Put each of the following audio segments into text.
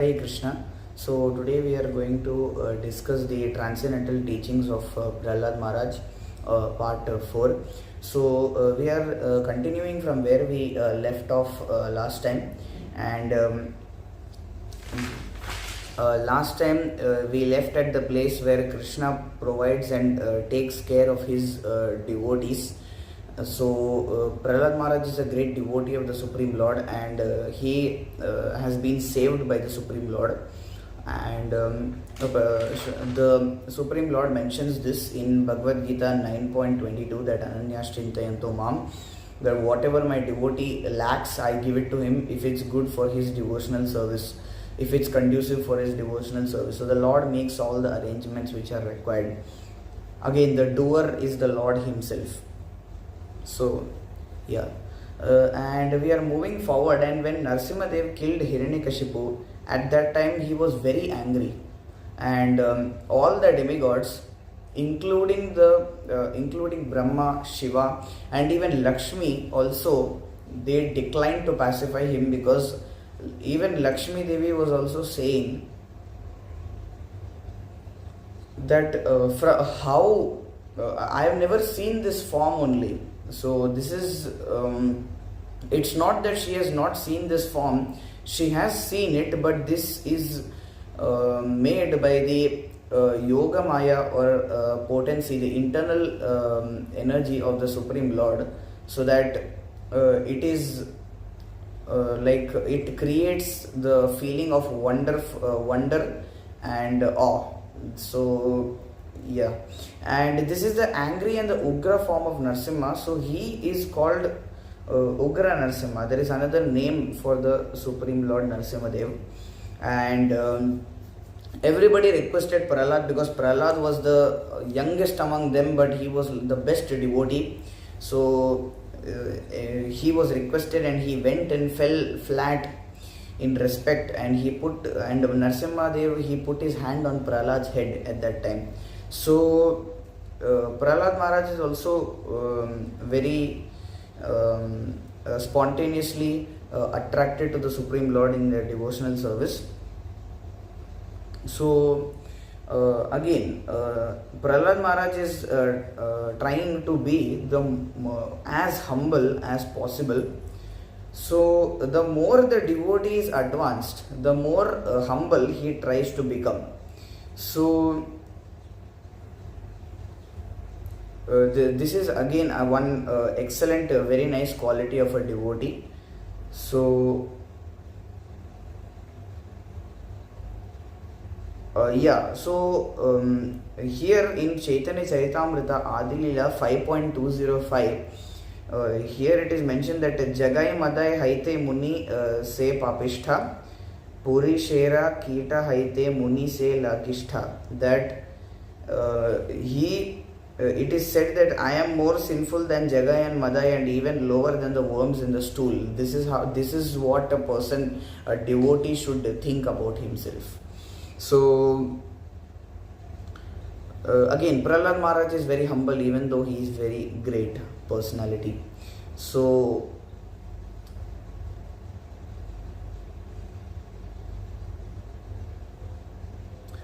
Hare Krishna. So today we are going to discuss the transcendental teachings of Prahlad Maharaj, part 4. So we are continuing from where we left off last time, and last time we left at the place where Krishna provides and takes care of his devotees. Prahlad Maharaj is a great devotee of the Supreme Lord, and he has been saved by the Supreme Lord. And the Supreme Lord mentions this in Bhagavad Gita 9.22, that Ananyas Chintayanto Mam, that whatever my devotee lacks, I give it to him if it's good for his devotional service, if it's conducive for his devotional service. So the Lord makes all the arrangements which are required. Again, the doer is the Lord himself. So, yeah, and we are moving forward. And when Narsimhadev killed Hiranyakashipu, at that time he was very angry, and all the demigods, including Brahma, Shiva, and even Lakshmi also, they declined to pacify him, because even Lakshmi Devi was also saying that I have never seen this form only. So this is, it's not that she has not seen this form, she has seen it, but this is made by the Yoga Maya, or potency, the internal energy of the Supreme Lord, so that it is like it creates the feeling of wonder and awe. So yeah, and this is the angry and the Ugra form of Narsimha. So he is called Ugra Narsimha. There is another name for the Supreme Lord Narsimhadev, and everybody requested Prahlad, because Prahlad was the youngest among them, but he was the best devotee. So he was requested, and he went and fell flat in respect, and Narsimhadev, he put his hand on Prahlad's head at that time. So Prahlad Maharaj is also very spontaneously attracted to the Supreme Lord in their devotional service. So again, Prahlad Maharaj is trying to be as humble as possible. So the more the devotee is advanced, the more humble he tries to become. So this is again one excellent, very nice quality of a devotee. So here in Chaitanya Charitamrita Adilila 5.205, here it is mentioned that Jagai Madai Haite Muni Se Papishtha Puri Shera Kita Haite Muni Se Lakishtha, that it is said that I am more sinful than Jagai and Madai, and even lower than the worms in the stool. This is what a devotee should think about himself. So again, Prahlad Maharaj is very humble, even though he is very great personality. So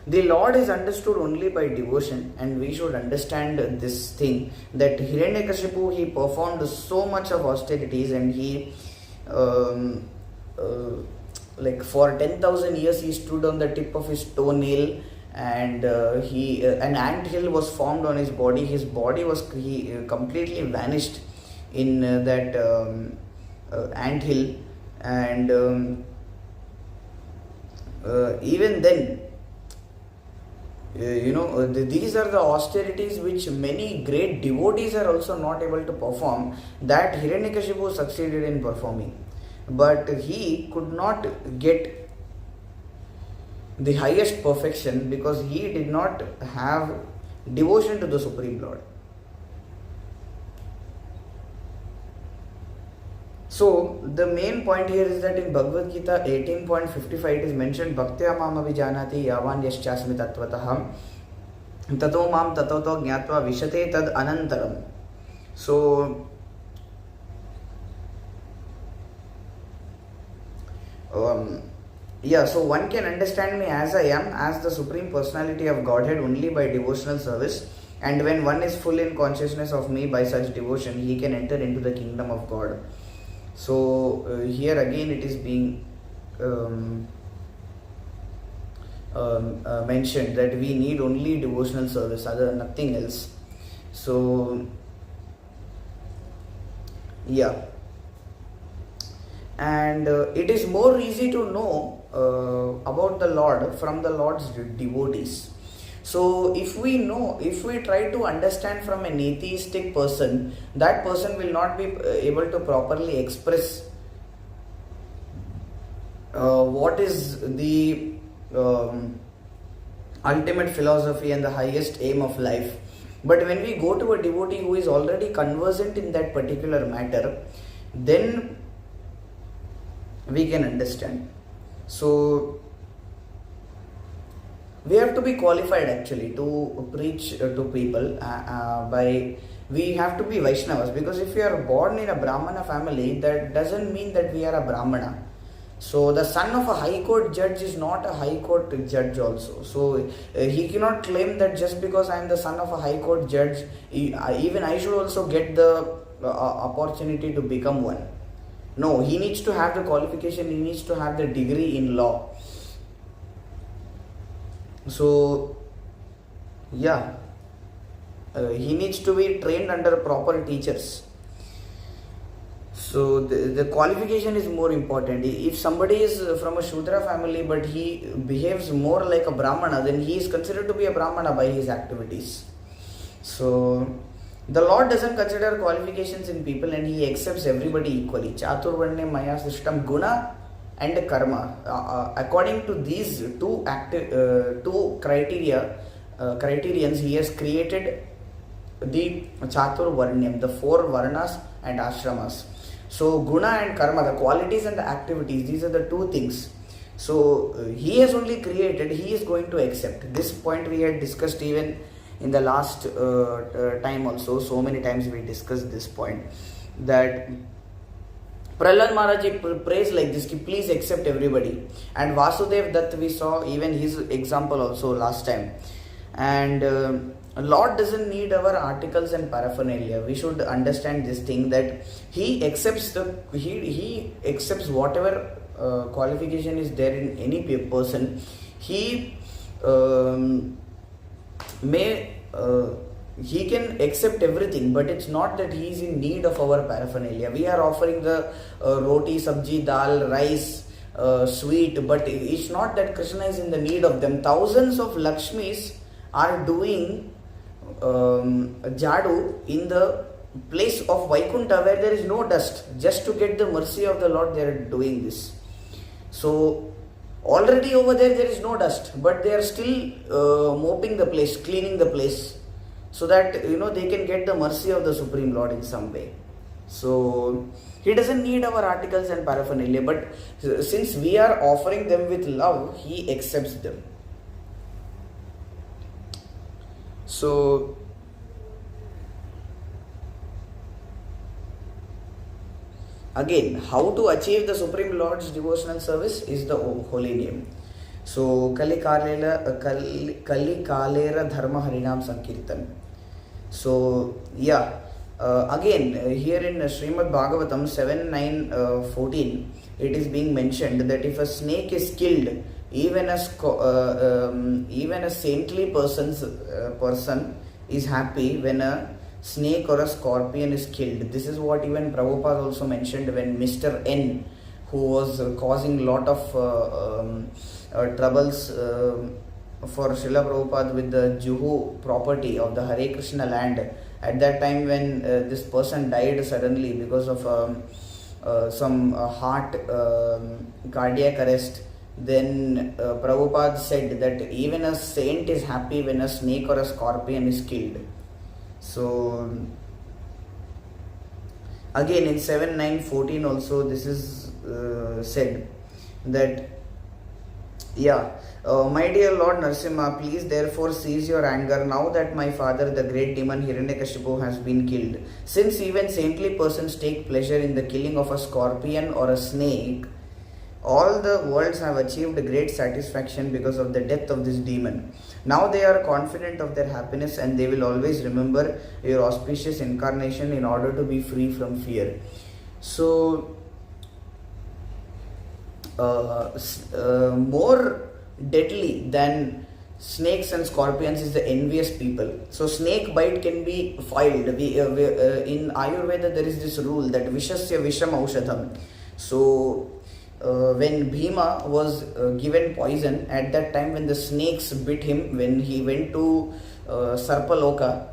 the Lord is understood only by devotion, and we should understand this thing, that Hiranyakashipu, he performed so much of austerities, and he like for 10,000 years he stood on the tip of his toenail, and an anthill was formed on his body. His body was completely vanished in that anthill, and even then, these are the austerities which many great devotees are also not able to perform, that Hiranyakashipu succeeded in performing. But he could not get the highest perfection, because he did not have devotion to the Supreme Lord. So the main point here is that in Bhagavad Gita 18.55 it is mentioned, Bhaktya Mam Avijanati Yavan Yaschasmi Tatvataham Tato Mam Tatoto Jnatva Vishate Tad Anantaram. So Yeah, so one can understand me as I am, as the Supreme Personality of Godhead only by devotional service. And when one is full in consciousness of me by such devotion, he can enter into the kingdom of God. So here again it is being mentioned that we need only devotional service, other nothing else. So yeah, and it is more easy to know about the Lord from the Lord's devotees. So if we try to understand from an atheistic person, that person will not be able to properly express what is the ultimate philosophy and the highest aim of life. But when we go to a devotee who is already conversant in that particular matter, then we can understand. So we have to be qualified actually to preach to people we have to be Vaishnavas, because if we are born in a Brahmana family, that doesn't mean that we are a Brahmana. So the son of a high court judge is not a high court judge also. So he cannot claim that just because I am the son of a high court judge, even I should also get the opportunity to become one. No, he needs to have the qualification, he needs to have the degree in law. So yeah, he needs to be trained under proper teachers. So the qualification is more important. If somebody is from a Shudra family but he behaves more like a Brahmana, then he is considered to be a Brahmana by his activities. So the Lord doesn't consider qualifications in people and he accepts everybody equally. Chaturvarne maya system guna and karma. According to these two criterions, he has created the Chaturvarnyam, the 4 varnas and ashramas. So guna and karma, the qualities and the activities, these are the 2 things. So he has only created, he is going to accept. This point we had discussed even in the last time also. So many times we discussed this point, that Prahlada Maharaja prays like this, ki please accept everybody. And Vasudev Dutt, we saw even his example also last time. And Lord doesn't need our articles and paraphernalia. We should understand this thing, that he accepts he accepts whatever qualification is there in any person. He he can accept everything, but it's not that he is in need of our paraphernalia. We are offering the roti, sabji, dal, rice, sweet, but it's not that Krishna is in the need of them. Thousands of Lakshmis are doing jadu in the place of Vaikunta where there is no dust. Just to get the mercy of the Lord, they are doing this. So already over there is no dust, but they are still mopping the place, cleaning the place, so that they can get the mercy of the Supreme Lord in some way. So he doesn't need our articles and paraphernalia, but since we are offering them with love, he accepts them. So again, how to achieve the Supreme Lord's devotional service is the holy name. So Kali Kalera Dharma Harinam Sankirtan. So yeah, again here in Srimad Bhagavatam 7:9-14, it is being mentioned that if a snake is killed, even a saintly person is happy when a snake or a scorpion is killed. This is what even Prabhupada also mentioned when Mr. N, who was causing lot of troubles for Srila Prabhupada with the Juhu property of the Hare Krishna land. At that time when this person died suddenly because of some heart cardiac arrest, then Prabhupada said that even a saint is happy when a snake or a scorpion is killed. So again in 7:9-14 also this is said that my dear Lord Narasimha, please therefore cease your anger now that my father, the great demon Hiranyakashipu, has been killed. Since even saintly persons take pleasure in the killing of a scorpion or a snake All the worlds have achieved great satisfaction because of the death of this demon. Now they are confident of their happiness, and they will always remember your auspicious incarnation in order to be free from fear. So, more deadly than snakes and scorpions is the envious people. So snake bite can be filed. In Ayurveda there is this rule that vishasya visham aushadham. So when Bhima was given poison, at that time when the snakes bit him, when he went to Sarpaloka,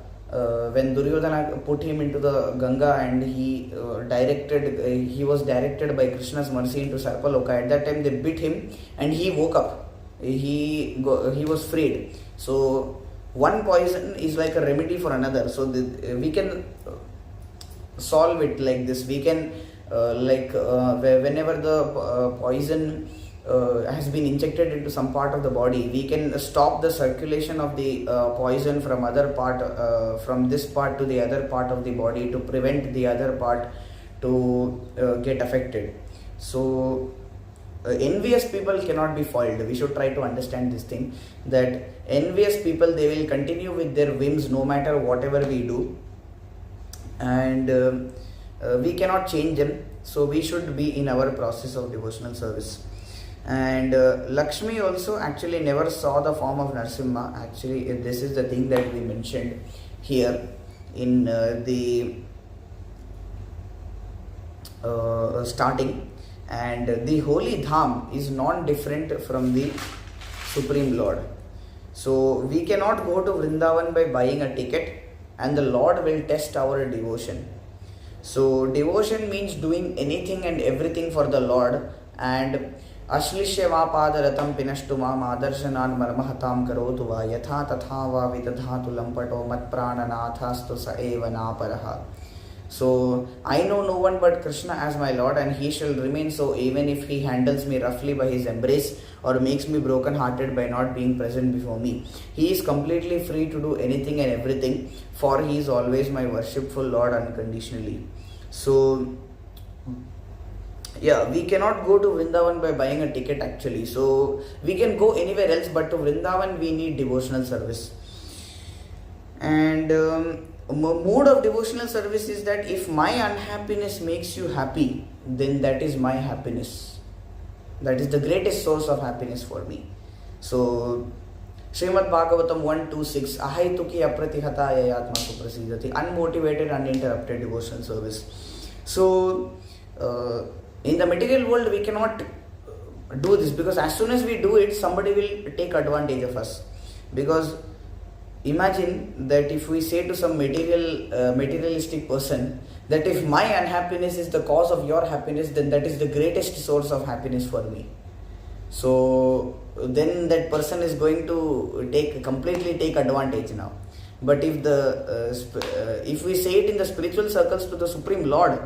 when Duryodhana put him into the Ganga and he was directed by Krishna's mercy into Sarpaloka, at that time they bit him and he woke up. He was freed. So one poison is like a remedy for another. So we can solve it like this. We can whenever the poison has been injected into some part of the body, we can stop the circulation of the poison from from this part to the other part of the body to prevent the other part to get affected. So envious people cannot be foiled. We should try to understand this thing, that envious people, they will continue with their whims no matter whatever we do, and we cannot change them. So we should be in our process of devotional service. And Lakshmi also actually never saw the form of Narasimha. Actually, this is the thing that we mentioned here in the starting. And the holy dham is non-different from the Supreme Lord. So we cannot go to Vrindavan by buying a ticket, and the Lord will test our devotion. So devotion means doing anything and everything for the Lord. And Ashlishya va padaratam pinashtu ma madarshanan marmahatam karotu va yatha tatha va vidadhatu lampato mat prananathastu sa eva naparaha. So I know no one but Krishna as my Lord, and he shall remain so even if he handles me roughly by his embrace or makes me broken hearted by not being present before me. He is completely free to do anything and everything, for he is always my worshipful Lord unconditionally. So yeah, we cannot go to Vrindavan by buying a ticket actually. So we can go anywhere else, but to Vrindavan we need devotional service. And mode of devotional service is that if my unhappiness makes you happy, then that is my happiness. That is the greatest source of happiness for me. So Srimad Bhagavatam 1.2.6 Ahaituki apratihata yayatma suprasidati. Unmotivated, uninterrupted devotional service. So in the material world we cannot do this, because as soon as we do it, somebody will take advantage of us. Because imagine that if we say to some materialistic person that if my unhappiness is the cause of your happiness, then that is the greatest source of happiness for me. So then that person is going to completely take advantage now. But if we say it in the spiritual circles to the Supreme Lord,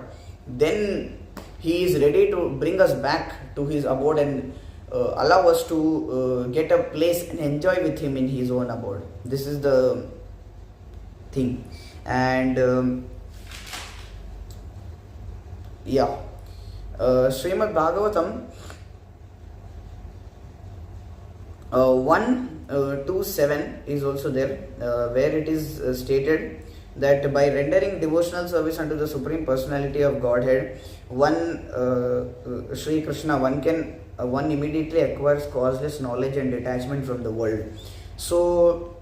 then he is ready to bring us back to his abode and allow us to get a place and enjoy with him in his own abode. This is the thing. And Srimad Bhagavatam 1.2.7 is also there, where it is stated that by rendering devotional service unto the Supreme Personality of Godhead, Sri Krishna, one immediately acquires causeless knowledge and detachment from the world. So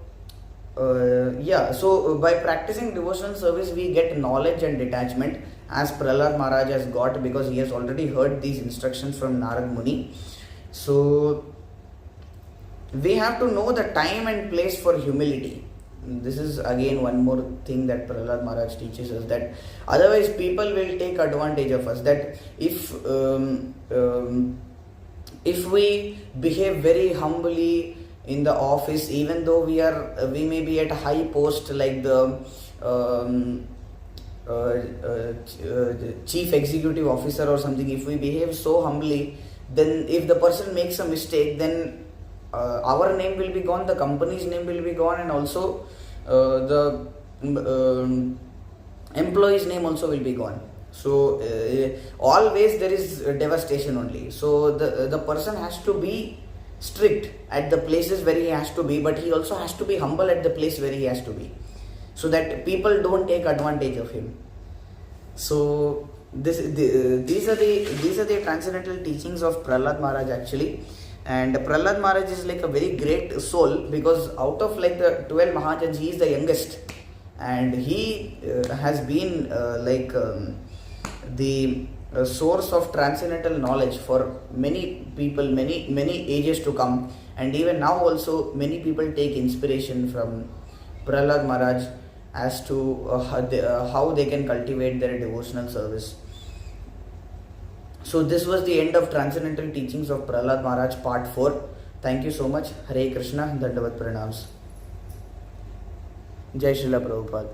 by practicing devotional service we get knowledge and detachment, as Prahlada Maharaja has got, because he has already heard these instructions from Narad Muni. So we have to know the time and place for humility. This is again one more thing that Prahlada Maharaj teaches us, that otherwise people will take advantage of us. That if we behave very humbly in the office, even though we may be at a high post like the chief executive officer or something, if we behave so humbly, then if the person makes a mistake, then our name will be gone, the company's name will be gone, and also the employee's name also will be gone. So always there is devastation only. So the person has to be strict at the places where he has to be, but he also has to be humble at the place where he has to be, so that people don't take advantage of him. So these are the transcendental teachings of Prahlad Maharaj actually. And Prahlad Maharaj is like a very great soul, because out of like the 12 Mahajans, he is the youngest, and he has been the source of transcendental knowledge for many people, many ages to come. And even now also many people take inspiration from Prahlad Maharaj as to how they can cultivate their devotional service. So this was the end of Transcendental Teachings of Prahlad Maharaj part 4. Thank you so much. Hare Krishna. Dandavat Pranams. Jai Srila Prabhupada.